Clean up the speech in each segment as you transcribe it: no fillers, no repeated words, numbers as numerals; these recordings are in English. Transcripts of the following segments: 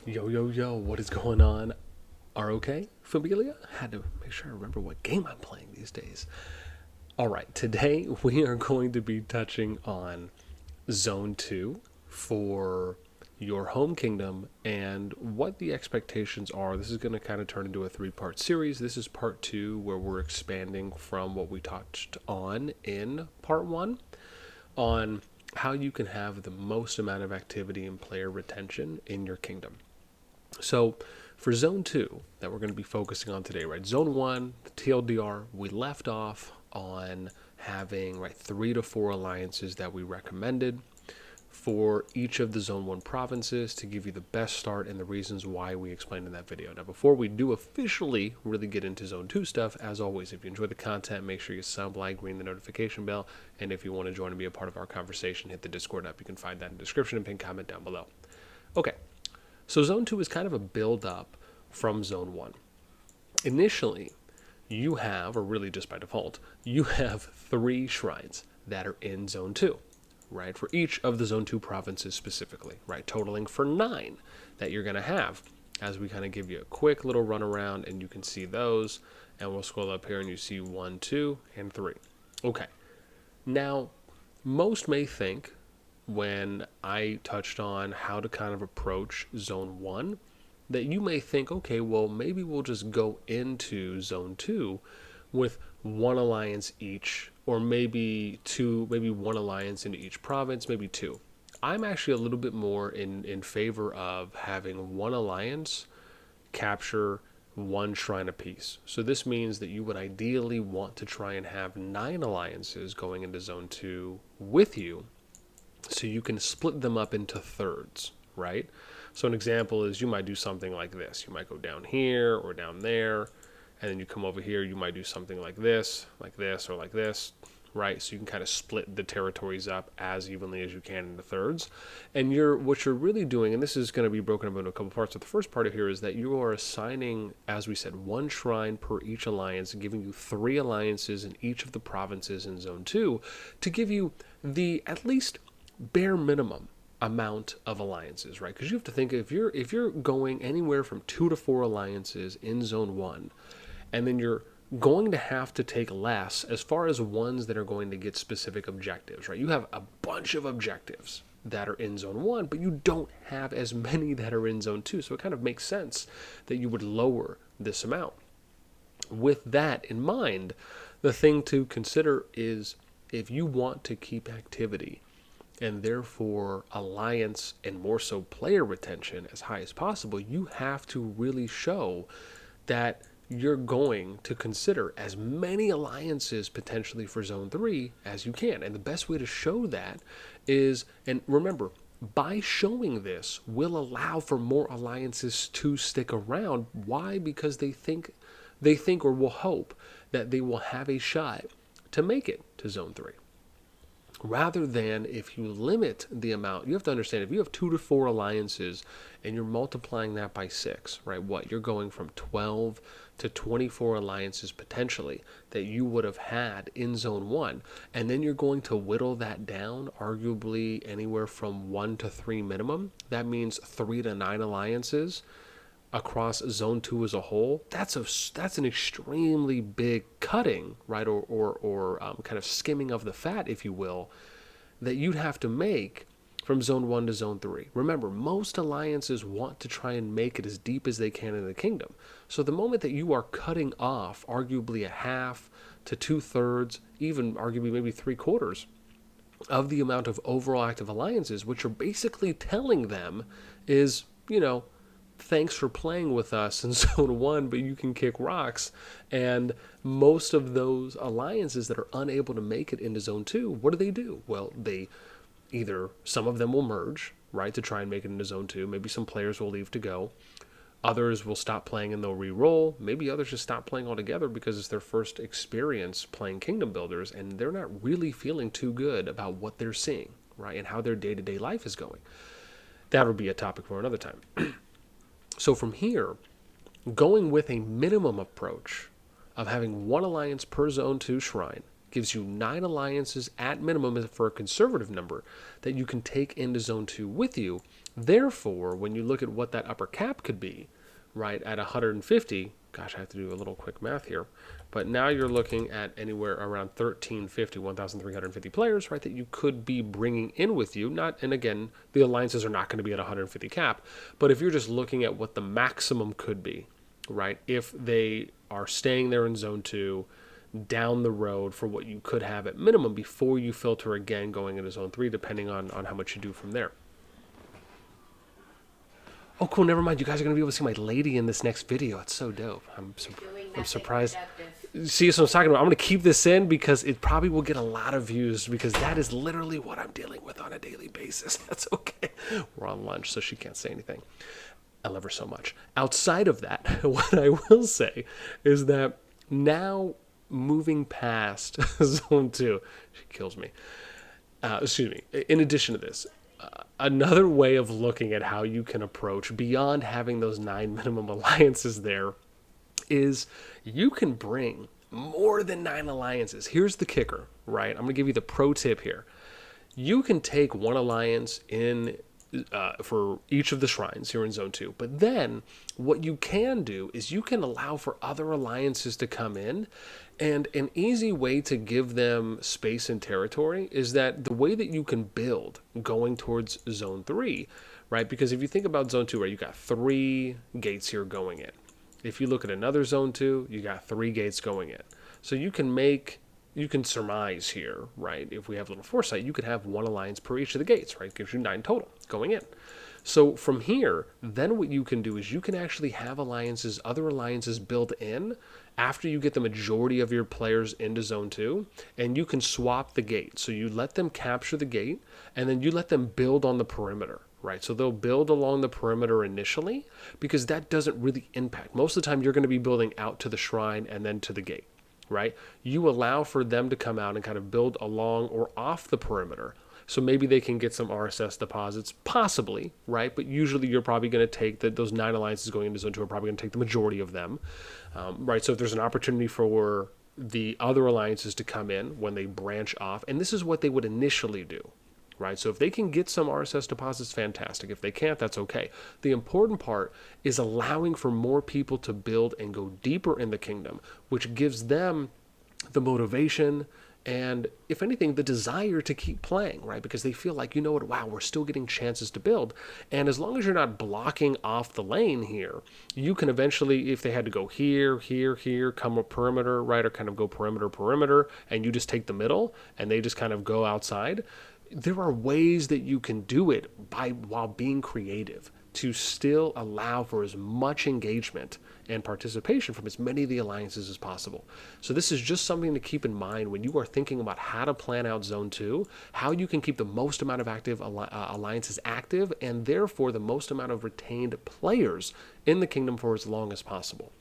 Yo, yo, yo, what is going on? RoK Familia? Had to make sure I remember what game I'm playing these days. All right, today we are going to be touching on Zone 2 for your home kingdom and what the expectations are. This is going to kind of turn into a three-part series. This is part 2 where we're expanding from what we touched on in part 1 on how you can have the most amount of activity and player retention in your kingdom. So for zone 2 that we're going to be focusing on today, right? Zone 1, the TLDR, we left off on having 3 to 4 alliances that we recommended for each of the zone 1 provinces to give you the best start and the reasons why we explained in that video. Now, before we do officially really get into zone 2 stuff, as always, if you enjoy the content, make sure you sub, like, ring the notification bell, and if you want to join and be a part of our conversation, hit the Discord app. You can find that in the description and pin comment down below. Okay. So zone 2 is kind of a build-up from zone 1. Initially, you have, or really just by default, you have 3 shrines that are in zone 2, right? For each of the zone 2 provinces specifically, right? Totaling for 9 that you're going to have as we kind of give you a quick little run around and you can see those. And we'll scroll up here and you see 1, 2, and 3. Okay. Now, most may think, when I touched on how to kind of approach zone 1, that you may think, okay, well, maybe we'll just go into zone 2 with 1 alliance each, or maybe 2, maybe 1 alliance into each province, maybe 2. I'm actually a little bit more in favor of having 1 alliance capture 1 shrine apiece. So this means that you would ideally want to try and have 9 alliances going into zone 2 with you, so you can split them up into thirds, right? So an example is you might do something like this. You might go down here or down there, and then you come over here. You might do something like this, or like this, right? So you can kind of split the territories up as evenly as you can into thirds. And what you're really doing, and this is going to be broken up into a couple parts. So the first part of here is that you are assigning, as we said, 1 shrine per each alliance, giving you 3 alliances in each of the provinces in zone 2 to give you the at least bare minimum amount of alliances, right? Because you have to think, if you're going anywhere from 2 to 4 alliances in zone 1, and then you're going to have to take less as far as ones that are going to get specific objectives, right? You have a bunch of objectives that are in zone 1, but you don't have as many that are in zone 2. So it kind of makes sense that you would lower this amount. With that in mind, the thing to consider is, if you want to keep activity and therefore alliance and more so player retention as high as possible, you have to really show that you're going to consider as many alliances potentially for zone 3 as you can. And the best way to show that is, and remember, by showing this will allow for more alliances to stick around. Why? Because they think or will hope that they will have a shot to make it to zone 3. Rather than, if you limit the amount, you have to understand, if you have 2 to 4 alliances and you're multiplying that by 6, right? You're going from 12 to 24 alliances potentially that you would have had in zone 1. And then you're going to whittle that down, arguably anywhere from 1 to 3 minimum. That means 3 to 9 alliances across zone 2 as a whole. That's an extremely big cutting, right? Or kind of skimming of the fat, if you will, that you'd have to make from zone 1 to zone 3. Remember, most alliances want to try and make it as deep as they can in the kingdom. So the moment that you are cutting off arguably a half to 2/3, even arguably maybe 3/4 of the amount of overall active alliances, what you're basically telling them is, thanks for playing with us in zone 1, but you can kick rocks. And most of those alliances that are unable to make it into zone 2, what do? Well, some of them will merge, right, to try and make it into zone 2. Maybe some players will leave to go. Others will stop playing and they'll re-roll. Maybe others just stop playing altogether because it's their first experience playing Kingdom Builders and they're not really feeling too good about what they're seeing, right, and how their day-to-day life is going. That would be a topic for another time. So from here, going with a minimum approach of having 1 alliance per zone 2 shrine gives you 9 alliances at minimum for a conservative number that you can take into zone 2 with you Therefore, when you look at what that upper cap could be, right, at 150, gosh, I have to do a little quick math here, but now you're looking at anywhere around 1350, 1,350 players, right, that you could be bringing in with you. Not, and again, the alliances are not going to be at 150 cap, but if you're just looking at what the maximum could be, right, if they are staying there in zone 2, down the road for what you could have at minimum before you filter again going into zone 3, depending on how much you do from there. Oh, cool. Never mind. You guys are going to be able to see my lady in this next video. It's so dope. I'm surprised. See, so I'm talking about. I'm going to keep this in because it probably will get a lot of views because that is literally what I'm dealing with on a daily basis. That's okay. We're on lunch, so she can't say anything. I love her so much. Outside of that, what I will say is that now moving past zone 2, she kills me. Excuse me. In addition to this, another way of looking at how you can approach beyond having those 9 minimum alliances there is you can bring more than 9 alliances. Here's the kicker, right? I'm going to give you the pro tip here. You can take one alliance in for each of the shrines here in zone 2, but then what you can do is you can allow for other alliances to come in, and an easy way to give them space and territory is that the way that you can build going towards zone 3, right? Because if you think about zone 2, right, you got 3 gates here going in. If you look at another zone 2, you got 3 gates going in. So you can surmise here, right? If we have a little foresight, you could have 1 alliance per each of the gates, right? Gives you 9 total going in. So from here, then what you can do is you can actually have alliances, other alliances built in after you get the majority of your players into zone 2, and you can swap the gate. So you let them capture the gate, and then you let them build on the perimeter, right? So they'll build along the perimeter initially because that doesn't really impact. Most of the time, you're going to be building out to the shrine and then to the gate, right? You allow for them to come out and kind of build along or off the perimeter. So maybe they can get some RSS deposits, possibly, right? But usually you're probably going to take those 9 alliances going into zone 2 are probably going to take the majority of them, right? So if there's an opportunity for the other alliances to come in when they branch off, and this is what they would initially do, right? So if they can get some RSS deposits, fantastic. If they can't, that's okay. The important part is allowing for more people to build and go deeper in the kingdom, which gives them the motivation and, if anything, the desire to keep playing, right? Because they feel like, you know what, wow, we're still getting chances to build. And as long as you're not blocking off the lane here, you can eventually, if they had to go here, come up perimeter, right, or kind of go perimeter, and you just take the middle, and they just kind of go outside, there are ways that you can do it while being creative to still allow for as much engagement and participation from as many of the alliances as possible. So this is just something to keep in mind when you are thinking about how to plan out zone 2, how you can keep the most amount of active alliances active, and therefore the most amount of retained players in the kingdom for as long as possible.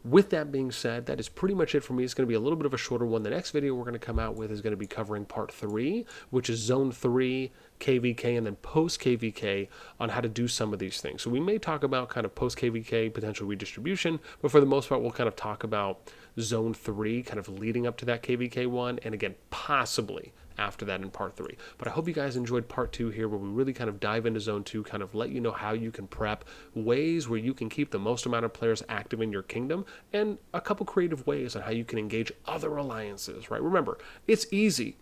With that being said, that is pretty much it for me. It's going to be a little bit of a shorter one. The next video we're going to come out with is going to be covering part 3, which is zone 3, KVK, and then post KVK on how to do some of these things. So we may talk about kind of post KVK potential redistribution, but for the most part, we'll kind of talk about zone 3 kind of leading up to that KVK one, and again, possibly after that in part 3. But I hope you guys enjoyed part 2 here, where we really kind of dive into zone 2, kind of let you know how you can prep, ways where you can keep the most amount of players active in your kingdom, and a couple creative ways on how you can engage other alliances, right? Remember, it's easy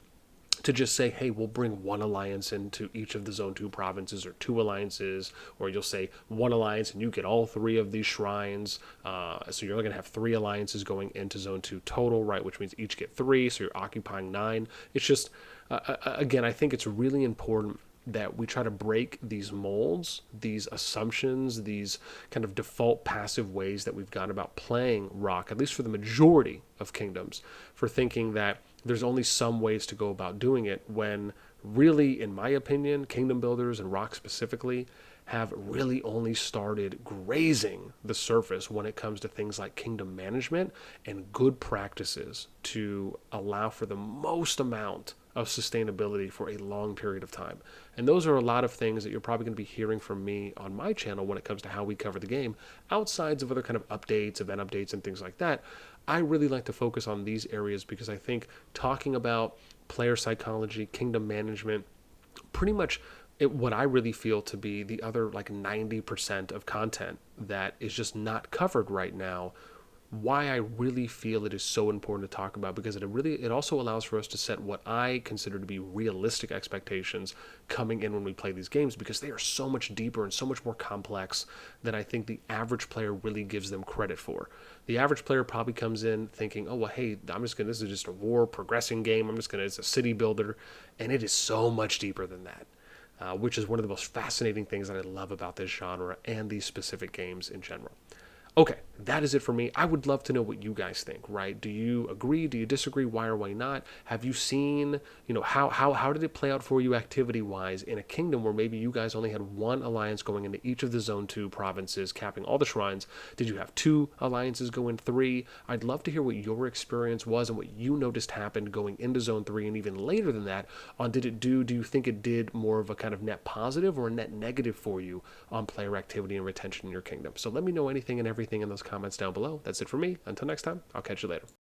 to just say, hey, we'll bring 1 alliance into each of the zone 2 provinces, or 2 alliances, or you'll say 1 alliance and you get all 3 of these shrines. So you're going to have 3 alliances going into zone 2 total, right? Which means each get 3, so you're occupying 9. It's just, again, I think it's really important that we try to break these molds, these assumptions, these kind of default passive ways that we've gone about playing RoK, at least for the majority of kingdoms, for thinking that there's only some ways to go about doing it, when really, in my opinion, kingdom builders and RoK specifically have really only started grazing the surface when it comes to things like kingdom management and good practices to allow for the most amount of sustainability for a long period of time. And those are a lot of things that you're probably going to be hearing from me on my channel when it comes to how we cover the game, outside of other kind of updates, event updates, and things like that. I really like to focus on these areas because I think talking about player psychology, kingdom management, pretty much what I really feel to be the other like 90% of content that is just not covered right now, why I really feel it is so important to talk about, because it also allows for us to set what I consider to be realistic expectations coming in when we play these games, because they are so much deeper and so much more complex than I think the average player really gives them credit for. The average player probably comes in thinking, oh well, hey, this is just a war progressing game, it's a city builder, and it is so much deeper than that. Which is one of the most fascinating things that I love about this genre and these specific games in general. Okay, that is it for me. I would love to know what you guys think, right? Do you agree? Do you disagree? Why or why not? Have you seen, how did it play out for you activity-wise in a kingdom where maybe you guys only had one alliance going into each of the Zone 2 provinces, capping all the shrines? Did you have two alliances go in, three? I'd love to hear what your experience was and what you noticed happened going into Zone 3 and even later than that on do you think it did more of a kind of net positive or a net negative for you on player activity and retention in your kingdom? So let me know anything and everything in those comments down below. That's it for me. Until next time, I'll catch you later.